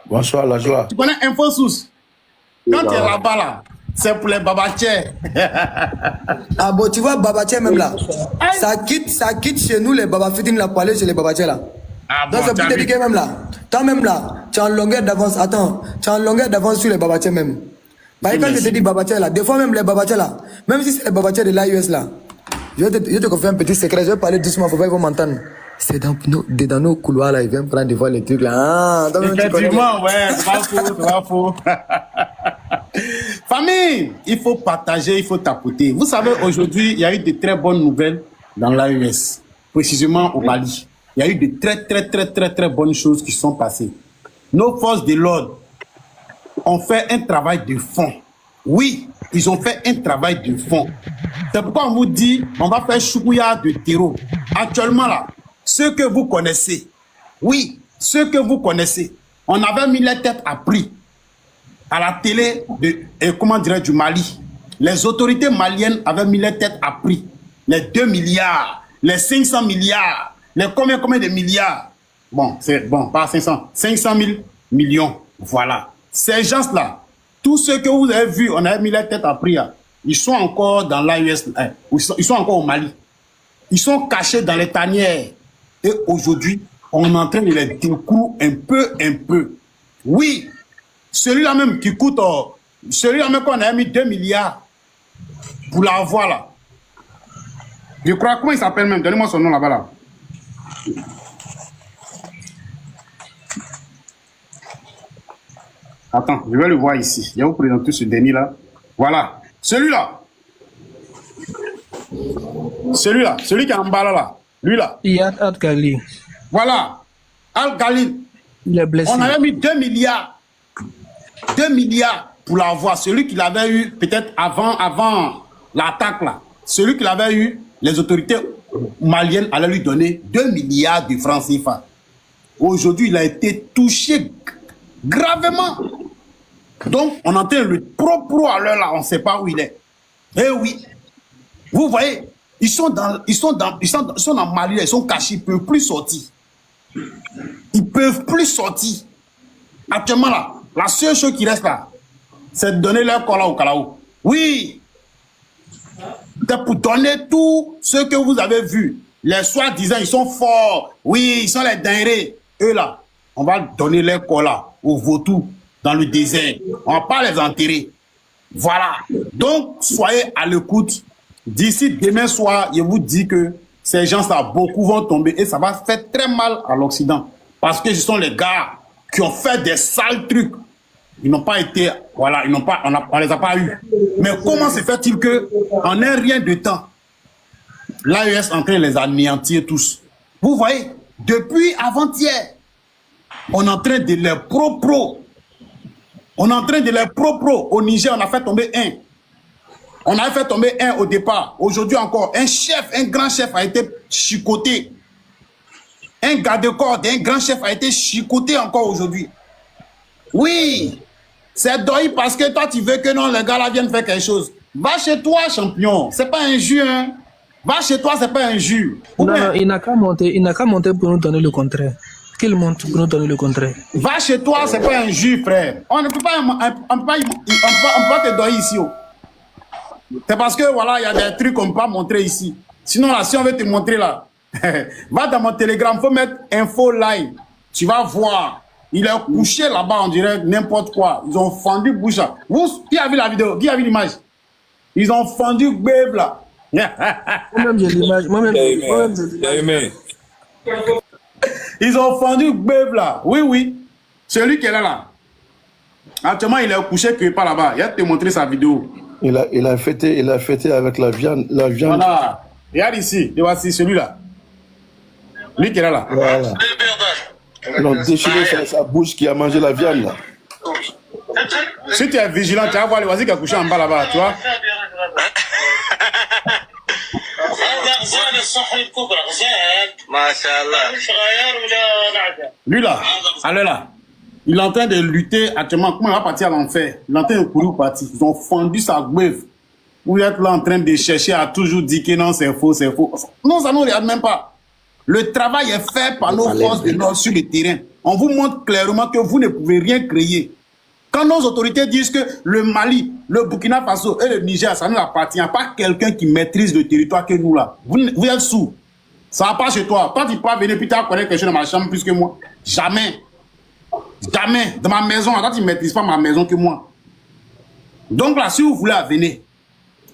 Bonsoir, la joie. Tu connais Info Source? Quand tu es là-bas là, c'est pour les babatiers. Ah bon, tu vois, babatiers même là, ça quitte chez nous les babafitines là pour aller chez les babatiers là. Ah donc bon, c'est pour te dire que même là, toi même là, tu es en longueur d'avance, attends, tu es en longueur d'avance sur les babatiers même. Bah, quand je te dis babatiers là, des fois même les babatiers là, même si c'est les babatiers de l'AUS là, je te confie un petit secret, je vais parler doucement, faut pas qu'ils vont m'entendre. C'est dans nos couloirs là, ils viennent prendre des fois les trucs là. Ah, effectivement, ouais, c'est pas faux. Famille, il faut partager, il faut tapoter. Vous savez, aujourd'hui, il y a eu de très bonnes nouvelles dans l'AES, précisément au Mali. Il y a eu de très bonnes choses qui sont passées. Nos forces de l'ordre ont fait un travail de fond. Oui, ils ont fait un travail de fond. C'est pourquoi on vous dit, on va faire choukouya de terreau. Actuellement là, ceux que vous connaissez, oui, ceux que vous connaissez, on avait mis les têtes à prix à la télé du Mali. Les autorités maliennes avaient mis les têtes à prix. Les 2 milliards, les 500 milliards, les combien de milliards. Bon, c'est bon, pas 500, 500 000 millions. Voilà. Ces gens-là, tous ceux que vous avez vus, on a mis les têtes à prix. Ils sont encore dans l'AES, ils sont encore au Mali. Ils sont cachés dans les tanières. Et aujourd'hui, on est en train de les découvrir un peu. Oui, celui-là même qui coûte, celui-là même qu'on a mis 2 milliards pour l'avoir là. Je crois, comment il s'appelle même? Donnez-moi son nom là-bas là. Attends, je vais le voir ici. Je vais vous présenter ce dernier là. Voilà. Celui-là. Celui qui est en bas là. Lui là. Iyad Al-Ghali. Voilà. Al-Ghali. Il est blessé. On avait mis 2 milliards. 2 milliards pour l'avoir. Celui qui l'avait eu peut-être avant l'attaque là. Celui qui l'avait eu, les autorités maliennes allaient lui donner 2 milliards de francs CFA. Aujourd'hui, il a été touché gravement. Donc, on entend le pro à l'heure là, on ne sait pas où il est. Eh oui. Vous voyez, ils sont dans Mali, ils sont cachés, ils ne peuvent plus sortir. Ils ne peuvent plus sortir. Actuellement là, la seule chose qui reste là, c'est de donner leur corps là au Calaou. Oui. C'est pour donner tout ce que vous avez vu. les soi-disant, ils sont forts. Oui, ils sont les dingueries. Eux là, on va donner leur corps là, aux vautours, dans le désert. On va pas les enterrer. Voilà. Donc, soyez à l'écoute. D'ici demain soir, je vous dis que ces gens-là, beaucoup vont tomber et ça va faire très mal à l'Occident. Parce que ce sont les gars qui ont fait des sales trucs. Ils n'ont pas été, voilà, on les a pas eus. Mais comment se fait-il que, en un rien de temps, l'AES est en train de les anéantir tous? Vous voyez, depuis avant-hier, on est en train de les pro-pro. On est en train de les pro-pro. Au Niger, on a fait tomber un. On a fait tomber un au départ. Aujourd'hui encore, un chef, un grand chef a été chicoté. Un garde-corps d'un grand chef a été chicoté encore aujourd'hui. Oui, c'est deuil parce que toi, tu veux que non, les gars là viennent faire quelque chose. Va chez toi, champion. C'est pas un jeu, hein. Va chez toi, c'est pas un jeu. Non, il n'a qu'à monter pour nous donner le contraire. Qu'il monte pour nous donner le contraire. Va chez toi, c'est pas un jeu, frère. On ne peut pas, on peut pas te donner ici. Oh. C'est parce que voilà, il y a des trucs qu'on ne peut pas montrer ici. Sinon, là, si on veut te montrer là, va dans mon Telegram, il faut mettre info live. Tu vas voir. Il est couché là-bas, on dirait n'importe quoi. Ils ont fendu bouche là. Vous, qui a vu la vidéo? Qui a vu l'image? Ils ont fendu Gbeb là. Moi-même, j'ai l'image. Moi-même, j'ai l'image. Ils ont fendu Gbeb là. Oui, oui. Celui qui est là. Actuellement, il est couché quelque part là-bas. Il a te montré sa vidéo. Il a fêté avec la viande. Voilà. Regarde ici. Voici celui-là. Lui qui est là. Voilà. Ils ont déchiré sa bouche qui a mangé la viande là. Si tu es vigilant, tu vas voir le voisin qui a couché en bas là-bas, tu vois. Lui là, allez là. Il est en train de lutter actuellement. Comment il va partir à l'enfer? Il est en train de courir partir. Ils ont fendu sa grève. Vous êtes là en train de chercher à toujours dire que non, c'est faux, c'est faux. Non, ça ne nous regarde même pas. Le travail est fait par nos forces de l'ordre sur le terrain. On vous montre clairement que vous ne pouvez rien créer. Quand nos autorités disent que le Mali, le Burkina Faso et le Niger, ça ne nous appartient pas quelqu'un qui maîtrise le territoire que nous là. Vous êtes sourds. Ça va pas chez toi. Toi, tu peux venir puis tu vas connaître quelque chose dans ma chambre plus que moi. Jamais. Jamais. Dans ma maison, toi, tu ne maîtrises pas ma maison que moi. Donc là, si vous voulez venir,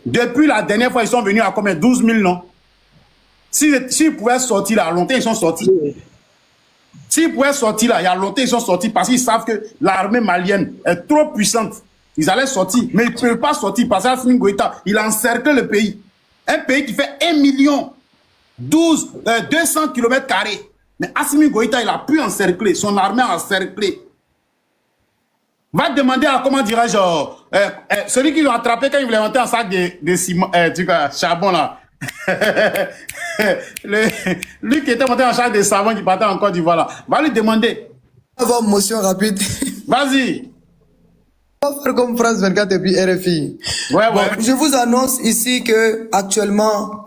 depuis la dernière fois, ils sont venus à combien? 12 000, non? S'ils pouvaient sortir là, longtemps, ils sont sortis. S'ils pouvaient sortir là, il y a longtemps, ils sont sortis parce qu'ils savent que l'armée malienne est trop puissante. Ils allaient sortir, mais ils ne peuvent pas sortir parce qu'Assimi Goïta, il a encerclé le pays. Un pays qui fait 1 million 200 km². Mais Assimi Goïta, il a pu encercler, son armée a encerclé. Va demander à, comment dirais-je, celui qui l'a attrapé quand il voulait monter un sac de ciment, charbon là. Lui qui était monté en charge des savants qui partait en Côte d'Ivoire là, va lui demander. Avoir motion rapide. Vas-y. On va faire comme France 24 et puis RFI. Ouais, bon, ouais. je vous annonce ici que actuellement,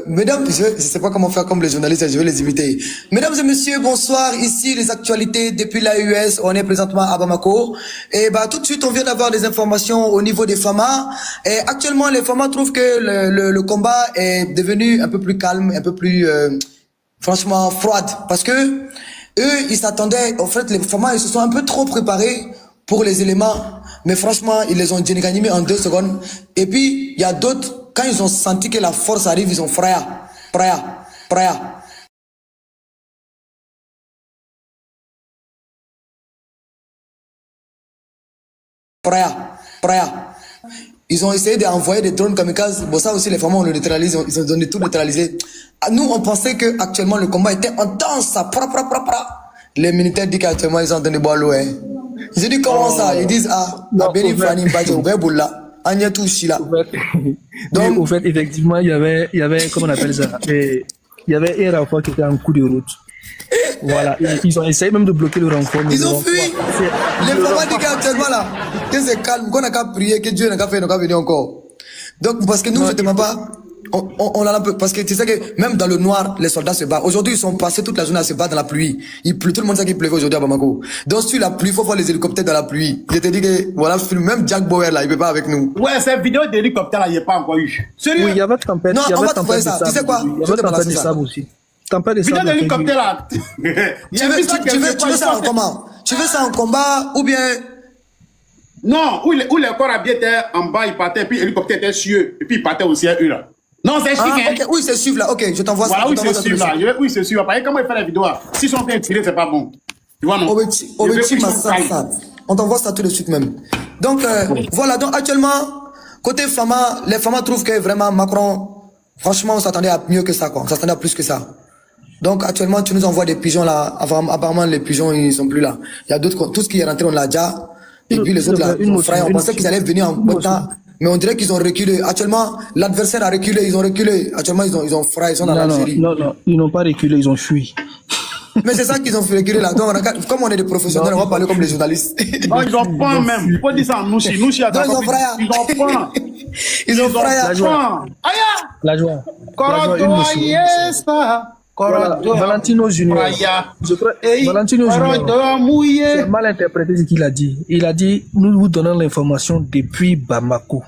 mesdames, je ne sais pas comment faire comme les journalistes, je vais les imiter. Mesdames et messieurs, bonsoir. Ici les actualités depuis l'AES. On est présentement à Bamako. Et bah tout de suite, on vient d'avoir des informations au niveau des FAMA. Et actuellement, les FAMA trouvent que le combat est devenu un peu plus calme, un peu plus, franchement, froide. Parce que eux, ils s'attendaient. En fait, les FAMA, ils se sont un peu trop préparés pour les éléments. Mais franchement, ils les ont animés en 2 secondes. Et puis, il y a d'autres. Quand ils ont senti que la force arrive, ils ont fraya. Ils ont essayé d'envoyer des drones kamikazes. Bon, ça aussi, les femmes, on le neutralise. Ils ont donné tout neutralisé. Nous, on pensait que actuellement le combat était intense. Ça, Les militaires disent qu'actuellement, ils ont donné bois l'eau. J'ai dit comment ça? Ils disent, Donc, au fait, effectivement, il y avait, comment on appelle ça? Il y avait un renfort qui était en coup de route. Voilà, ils ont essayé même de bloquer le renfort. Ils ont fui. Les femmes disent qu'actuellement là, que c'est calme, qu'on n'a qu'à prier, que Dieu n'a qu'à faire, n'a qu'à venir encore. Donc, parce que nous, justement pas, on a un peu, parce que tu sais que même dans le noir, les soldats se battent. Aujourd'hui, ils sont passés toute la journée à se battre dans la pluie. Il pleut, tout le monde sait qu'il pleuvait aujourd'hui à Bamako. Donc, sur la pluie, il faut voir les hélicoptères dans la pluie. Je te dis que, voilà, même Jack Bauer, là, il peut pas avec nous. Ouais, cette vidéo d'hélicoptère, là, il n'y a pas encore eu. Sérieux? Oui, il y avait tempête. Non, Il y on avait va te tempête faire de ça. Tu sais sable quoi? aussi. Il y Je avait te tempête de place ça. sable aussi. Tempête de Vidéo sable. d'hélicoptère, là. Tu veux ça en comment? Tu veux ça en combat ou bien... Non, où les corps habillés étaient en bas, ils partaient, puis l'hélicoptère était sur eux, et puis ils partaient aussi à eux, là. Non, c'est chic, hein. Ok, oui, c'est suivre là. Ok, je t'envoie ça. Voilà, oui, je t'envoie c'est ça tout sûr, de là. suite. Oui, c'est sûr. Parce que comment ils font la vidéo, là? S'ils sont bien tirés, c'est pas bon. Tu vois, non? Obeti, Je veux qu'ils ma soient calmes. ça. On t'envoie ça tout de suite même. Donc, voilà. Donc, actuellement, côté Fama, les Fama trouvent que vraiment Macron, franchement, on s'attendait à mieux que ça, quoi. On s'attendait à plus que ça. Donc, actuellement, tu nous envoies des pigeons là. Apparemment, les pigeons, ils sont plus là. Il y a d'autres, tout ce qui est rentré, on l'a déjà. Et puis les autres là, frères, on pensait qu'ils allaient venir en bon temps. Mais on dirait qu'ils ont reculé. Actuellement, l'adversaire a reculé, ils ont reculé. Actuellement, ils ont frère, ils sont dans l'Algérie. Non, ils n'ont pas reculé, ils ont fui. Mais c'est ça qu'ils ont fait reculer là. Donc, comme on est des professionnels, on va parler comme les journalistes. Non, ils ont pas même. Il faut dire ça en Nouchi. Nouchi a Non, ils ont frère. Ils ont pas. Ils ont frère. Aïe! La joie. Voilà, Valentino Junior. Je crois, Valentino Junior. C'est mal interprété ce qu'il a dit. Il a dit, nous vous donnons l'information depuis Bamako.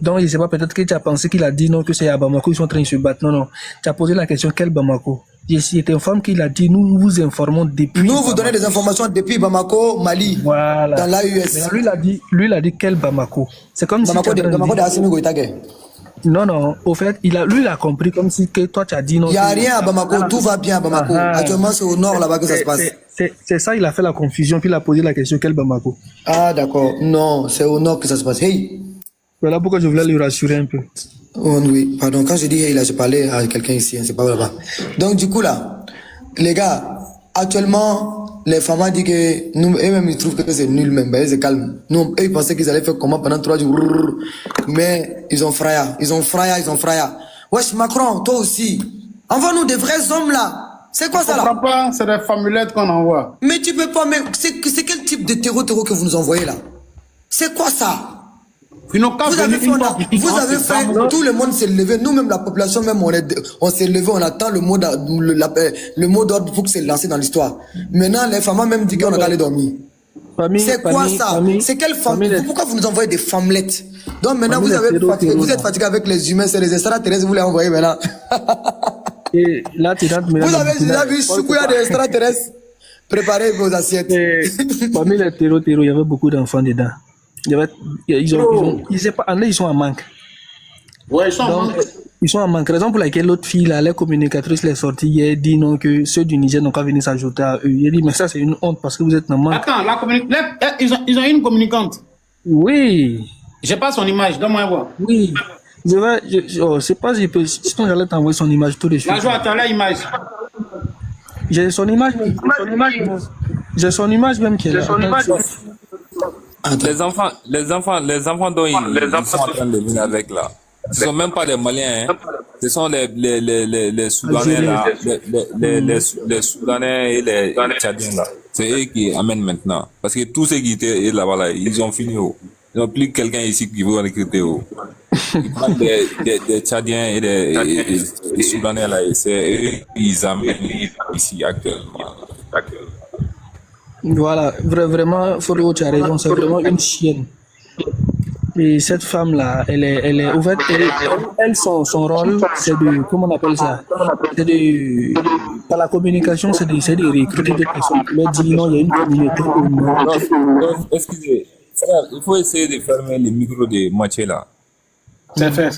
Donc, je ne sais pas, peut-être que tu as pensé qu'il a dit non, que c'est à Bamako, ils sont en train de se battre. Non, non. Tu as posé la question, quel Bamako? Je t'informe qu'il a dit, nous vous informons depuis. Nous vous donnons des informations depuis Bamako, Mali. Voilà. Dans l'AUS. Lui, il a dit quel Bamako? C'est comme Bamako si. Bamako de Assimi Goïtage. Non, au fait, lui, il a compris comme si que toi, tu as dit non. Il n'y a rien à Bamako, tout va bien à Bamako. Actuellement, c'est au nord là-bas que ça se passe. C'est ça, il a fait la confusion, puis il a posé la question, quel Bamako? Ah, d'accord. Non, c'est au nord que ça se passe. Hey! Voilà pourquoi je voulais lui rassurer un peu. Oh, oui, pardon, quand je dis hey, là, je parlais à quelqu'un ici, hein, c'est pas là-bas. Donc, du coup, là, les gars, actuellement, les femmes ont dit que nous, eux-mêmes, ils trouvent que c'est nul, même, ben, c'est calme. Nous, eux, ils pensaient qu'ils allaient faire comment pendant 3 jours. Mais, ils ont fraya. Wesh, Macron, toi aussi. Envoie-nous des vrais hommes, là. C'est quoi ça, là? Je comprends pas, c'est des formulettes qu'on envoie. Mais tu peux pas, mais c'est quel type de terreau que vous nous envoyez, là? C'est quoi ça? Vous avez fait, tout le monde s'est levé, nous-mêmes, la population, même, on s'est levé, on attend le mot d'ordre pour que c'est lancé dans l'histoire. Maintenant, les femmes même disent qu'on a allé dormir. C'est quoi ça? C'est quelle femme? Pourquoi vous nous envoyez des femmelettes? Donc maintenant, vous êtes fatigué avec les humains, c'est les extraterrestres, vous les envoyez maintenant. Et là, vous avez déjà vu Choukouya des extraterrestres? Préparez vos assiettes. Parmi les terreaux, il y avait beaucoup d'enfants dedans. Ils sont en manque. Ouais, ils sont en manque. Ils sont en manque. Raison pour laquelle l'autre fille, là, la communicatrice, les sortie hier, dit non, que ceux du Niger n'ont qu'à venir s'ajouter à eux. Il a dit, mais ça, c'est une honte parce que vous êtes en manque. Attends, ils ont une communicante. Oui. J'ai pas son image, donne-moi voir. Oui. Je sais pas si je peux. Sinon, j'allais t'envoyer son image tout de suite. La joie, attends, l'image. J'ai son image même. J'ai son image même qui est là. Les enfants dont ils sont en train de venir avec là, ce ne sont même pas des Maliens, hein. Ce sont les Soudanais là, les Soudanais et les Tchadiens là. C'est eux qui amènent maintenant. Parce que tous ceux qui étaient là-bas là, ils ont fini haut. Ils n'ont plus quelqu'un ici qui veut recruter haut. Ils prennent des Tchadiens et des Soudanais là, et c'est eux qui amènent ici actuellement. Voilà, vraiment, Foro, tu as raison, c'est vraiment une chienne. Et cette femme-là, elle est ouverte, elle son rôle, c'est de, comment on appelle ça? C'est de, par la communication, c'est de recruter des personnes qui leur disent non, il y a une communauté au nord. Excusez, frère, il faut essayer de fermer les micros de moitié là. C'est fait.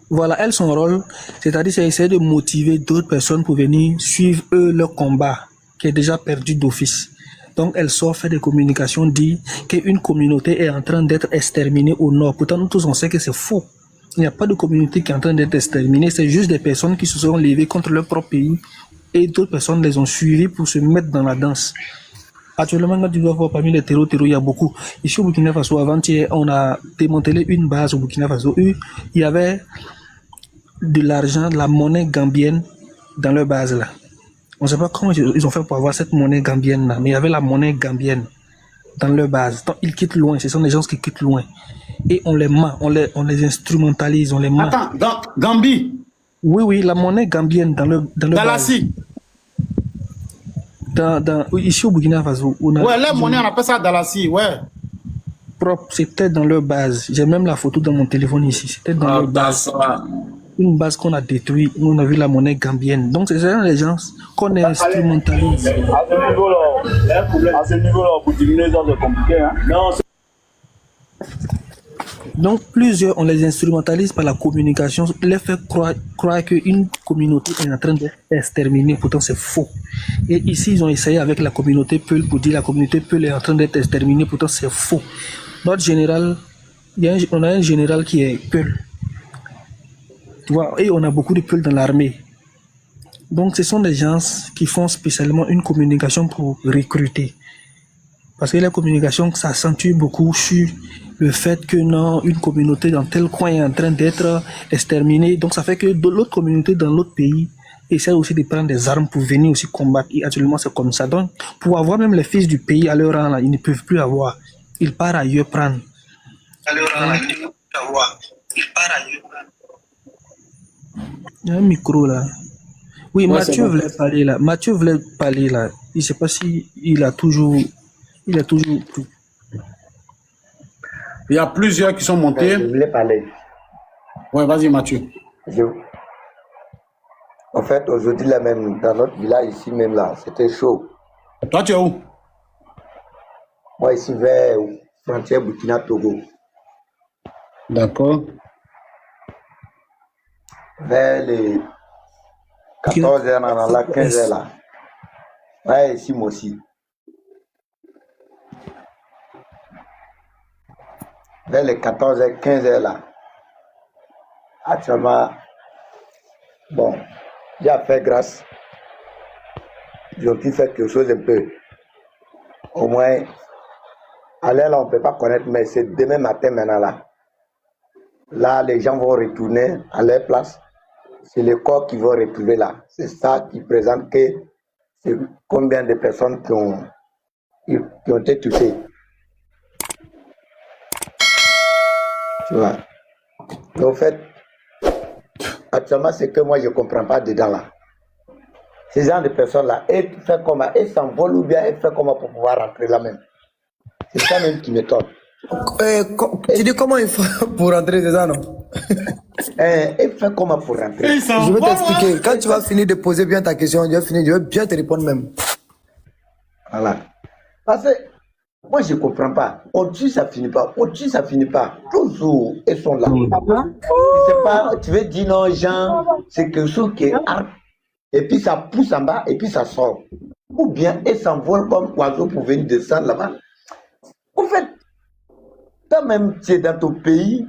Voilà, elle, son rôle, c'est-à-dire, c'est essayer de motiver d'autres personnes pour venir suivre eux leur combat, qui est déjà perdu d'office. Donc, elle sort faire des communications, dit qu'une communauté est en train d'être exterminée au nord. Pourtant, nous tous, on sait que c'est faux. Il n'y a pas de communauté qui est en train d'être exterminée. C'est juste des personnes qui se sont levées contre leur propre pays et d'autres personnes les ont suivies pour se mettre dans la danse. Actuellement, quand tu vas voir parmi les terreaux, il y a beaucoup. Ici au Burkina Faso, avant-hier, on a démantelé une base au Burkina Faso. Il y avait de l'argent, de la monnaie gambienne dans leur base là. On ne sait pas comment ils ont fait pour avoir cette monnaie gambienne là, mais il y avait la monnaie gambienne. dans leur base. Donc, ils quittent loin. Ce sont des gens qui quittent loin. Et on les ment, on les instrumentalise, on les ment. Attends, Gambie. Oui, la monnaie gambienne dans leur Dalassi. Ici au Burkina Faso. Ouais, la monnaie, on appelle ça Dalassi, ouais. Propre, c'était dans leur base. J'ai même la photo dans mon téléphone ici. C'était dans leur base. Une base qu'on a détruite, où on a vu la monnaie gambienne. Donc, c'est ça les gens qu'on instrumentalise. À ce niveau-là, pour diminuer ça, c'est compliqué. Hein? Non, donc, plusieurs, on les instrumentalise par la communication, les fait croire qu'une communauté est en train d'être exterminée. Pourtant, c'est faux. Et ici, ils ont essayé avec la communauté Peul pour dire que la communauté Peul est en train d'être exterminée. Pourtant, c'est faux. Notre général, on a un général qui est Peul. Tu vois, et on a beaucoup de Peul dans l'armée. Donc, ce sont des gens qui font spécialement une communication pour recruter. Parce que la communication s'accentue beaucoup sur le fait que non, une communauté dans tel coin est en train d'être exterminée. Donc ça fait que l'autre communauté dans l'autre pays essaie aussi de prendre des armes pour venir aussi combattre. Et actuellement c'est comme ça. Donc pour avoir même les fils du pays à leur rang, là, ils ne peuvent plus avoir. Ils partent ailleurs prendre. À leur rang, là, ils ne peuvent plus avoir. Ils partent ailleurs prendre. Il y a un micro là. Oui, ouais, Mathieu voulait parler là. Mathieu voulait parler là. Je ne sais pas si il a toujours... Il a toujours tout. Il y a plusieurs qui sont montés. Je voulais parler. Ouais, vas-y, Mathieu. En fait, aujourd'hui, là même, dans notre village, ici même, là, c'était chaud. Toi, tu es où? Moi, ici, vers frontière Burkina-Togo. D'accord. Vers les 14 heures, là, 15 heures, là. Ouais, ici, moi aussi. Vers les 14h, 15h là. Actuellement, bon, j'ai fait grâce. Ils ont pu faire quelque chose un peu. Au moins, à l'air là, on ne peut pas connaître, mais c'est demain matin maintenant là. Là, les gens vont retourner à leur place. C'est les corps qui vont retrouver là. C'est ça qui présente que c'est combien de personnes qui ont été touchées. Tu vois. En fait, actuellement, c'est que moi, je ne comprends pas dedans là. Ces gens de personnes-là, elles font comment? Elles s'envolent ou bien elles font comment pour pouvoir rentrer là même? C'est ça même qui m'étonne. Tu dis comment il faut pour rentrer dedans, non? Elles font comment pour rentrer? Je vais t'expliquer. Quand tu vas finir de poser bien ta question, je vais bien te répondre même. Voilà. Parce que moi, je ne comprends pas. On tue, ça finit pas. On tue, ça finit pas. Toujours, elles sont là. C'est pas, tu veux dire non, Jean, c'est quelque chose qui est hard. Et puis ça pousse en bas, et puis ça sort. Ou bien elles s'envolent comme oiseaux pour venir descendre là-bas. En fait, toi-même, tu es dans ton pays,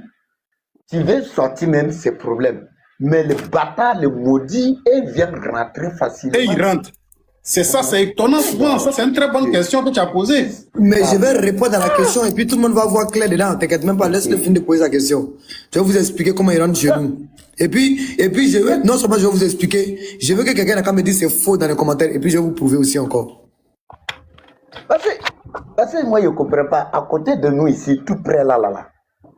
tu veux sortir même ces problèmes. Mais les bâtards, les maudits, ils viennent rentrer facilement. Et ils rentrent. C'est ça, c'est étonnant. Bon, ça, c'est une très bonne question que tu as posée. Mais je vais répondre à la question et puis tout le monde va voir clair dedans. T'inquiète même pas, laisse-le finir de poser la question. Je vais vous expliquer comment ils rentrent chez nous. Et puis je vais, non seulement je vais vous expliquer, je veux que quelqu'un n'a qu'à me dire c'est faux dans les commentaires et puis je vais vous prouver aussi encore. Parce que moi je ne comprends pas, à côté de nous ici, tout près là,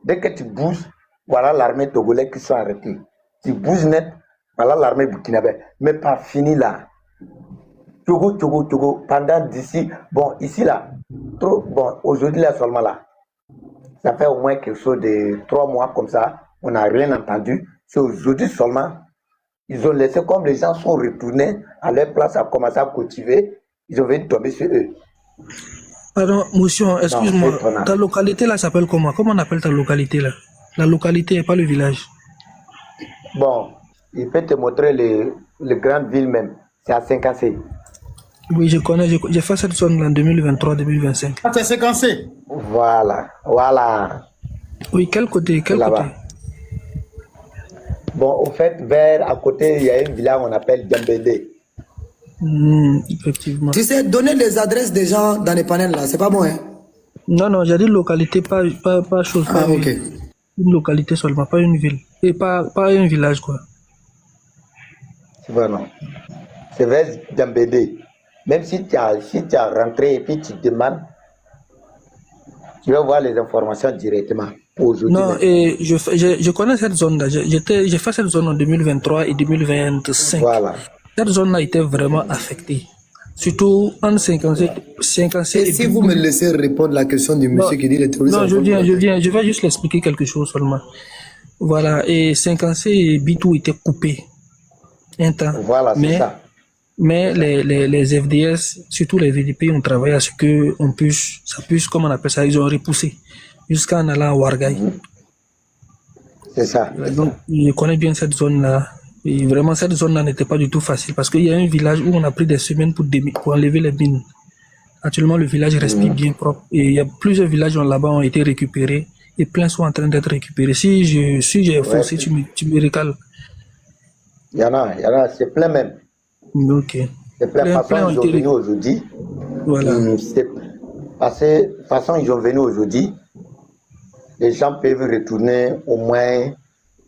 dès que tu bouges, voilà l'armée togolaise qui sont arrêtés. Tu bouges net, voilà l'armée burkinabé. Mais pas fini là. Togo, pendant d'ici, bon, ici là, trop, bon, aujourd'hui là seulement là, ça fait au moins quelque chose de 3 mois comme ça, on n'a rien entendu. C'est aujourd'hui seulement, ils ont laissé comme les gens sont retournés à leur place à commencer à cultiver, ils ont venu tomber sur eux. Pardon, monsieur, excuse-moi, ta localité là s'appelle comment? Comment on appelle ta localité là? La localité et pas le village. Bon, il peut te montrer les grandes villes même, c'est à Saint-Cassé. Oui, je connais, j'ai fait cette zone en 2023-2025. Ah, c'est séquencé. Voilà. Oui, quel côté? Bon, au fait, à côté, il y a une village qu'on appelle Djambédé. Effectivement. Tu sais, donner des adresses des gens dans les panels là, c'est pas bon, hein? Non, j'ai dit localité, pas chose. Ah, ok. Une localité seulement, pas une ville. Et pas un village, quoi. C'est vrai, non. C'est vers Djambédé. Même si tu as rentré et puis tu demandes, Tu vas voir les informations directement pour aujourd'hui. Non, et je connais cette zone-là. J'ai fait cette zone en 2023 et 2025. Voilà. Cette zone-là était vraiment affectée. Surtout en 57 Et si vous me laissez répondre la question du monsieur qui dit les terroristes... Non, je vais juste l'expliquer quelque chose seulement. Voilà, et 56 et Bitou étaient coupés un temps. Voilà, c'est ça. Mais les FDS, surtout les VDP, ont travaillé à ce que ça puisse, comment on appelle ça, ils ont repoussé jusqu'en allant à Ouargaï. C'est ça. Donc, je connais bien cette zone-là. Et vraiment, cette zone-là n'était pas du tout facile parce qu'il y a un village où on a pris des semaines pour enlever les mines. Actuellement, le village respire bien propre. Et il y a plusieurs villages là-bas ont été récupérés et plein sont en train d'être récupérés. Si j'ai forcé, tu me recales. Il y en a, c'est plein même. Ok. C'est plein. De toute façon, ils sont venus aujourd'hui. Voilà. Façon, ils sont venus aujourd'hui. Les gens peuvent retourner au moins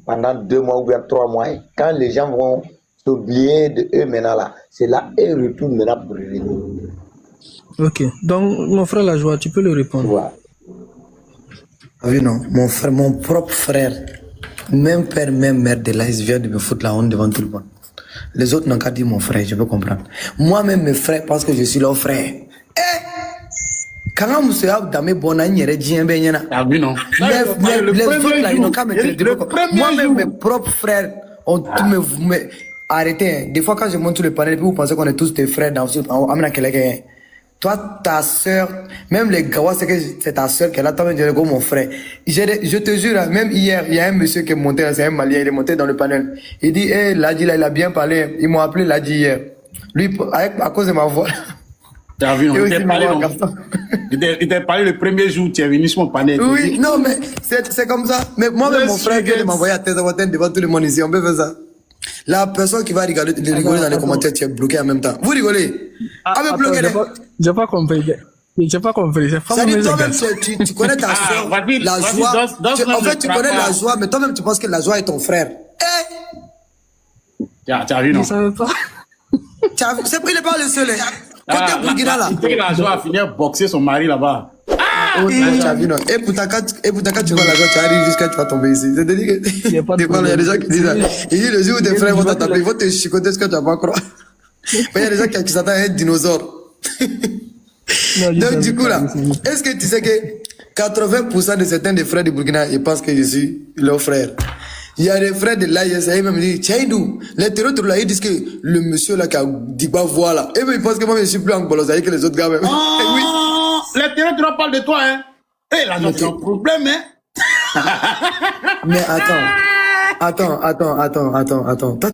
pendant 2 mois ou bien 3 mois. Quand les gens vont s'oublier de eux maintenant là, c'est là et ils retournent maintenant pour revenir. Ok. Donc, mon frère Lajoie, tu peux le répondre. Voilà. Ah oui, non, mon propre frère, même père, même mère de l'AS vient de me foutre la honte devant tout le monde. Les autres n'ont qu'à dire mon frère, je peux comprendre. Moi-même, mes frères, parce que je suis leur frère. Quand on se a dans mes bonnes années, Ah oui, non. les autres là, ils n'ont qu'à me traiter. Moi-même, mes propres frères ont tout me arrêté. Des fois, quand je monte sur le panel, vous pensez qu'on est tous des frères dans ce panel. Toi, ta soeur, même les Gawa, c'est ta soeur qui est là, toi, je comme mon frère. Je te jure, même hier, il y a un monsieur qui est monté, c'est un Malien, il est monté dans le panel. Il dit, Ladi, là, il a bien parlé. Ils m'ont appelé Ladi hier. Lui, à cause de ma voix. Tu as vu, non? Il t'a parlé le premier jour, tu es venu sur mon panel. Oui, non, mais c'est comme ça. Mais moi-même, mon frère vient de m'envoyer à tête devant tout le monde ici. On peut faire ça. La personne qui va rigoler dans les commentaires, tu es bloqué en même temps. Vous rigolez? J'ai pas compris. J'ai pas compris. Ça dit, toi-même, tu connais ta soeur, la joie. En fait, tu connais la joie, mais toi-même, tu penses que la joie est ton frère. Tu as vu, non? C'est pris, il n'est pas le seul. Côté Burkina, là. La joie a fini à boxer son mari là-bas. Tu as vu, non? Et pourtant, quand tu vois la joie, tu arrives jusqu'à tu vas tomber ici. C'est-à-dire que, des fois, il y a des gens qui disent ça. Ils disent, le jour où tes frères vont t'attraper, ils vont te chicoter ce que tu vas pas croire. Mais il y a des gens qui s'attendent à un dinosaure. Donc, du coup, là, est-ce que tu sais que 80% de certains des frères du Burkina, ils pensent que je suis leur frère? Il y a des frères de l'AIS, ils me disent, tiens, nous, les terroristes là, ils disent que le monsieur là qui a dit, bah voilà. Et bien, ils pensent que moi, je suis plus en Bolosaï que les autres gars, même. Oui. Les terroristes parlent de toi, hein. Eh, là, j'ai un problème, hein. Mais attends. Toi,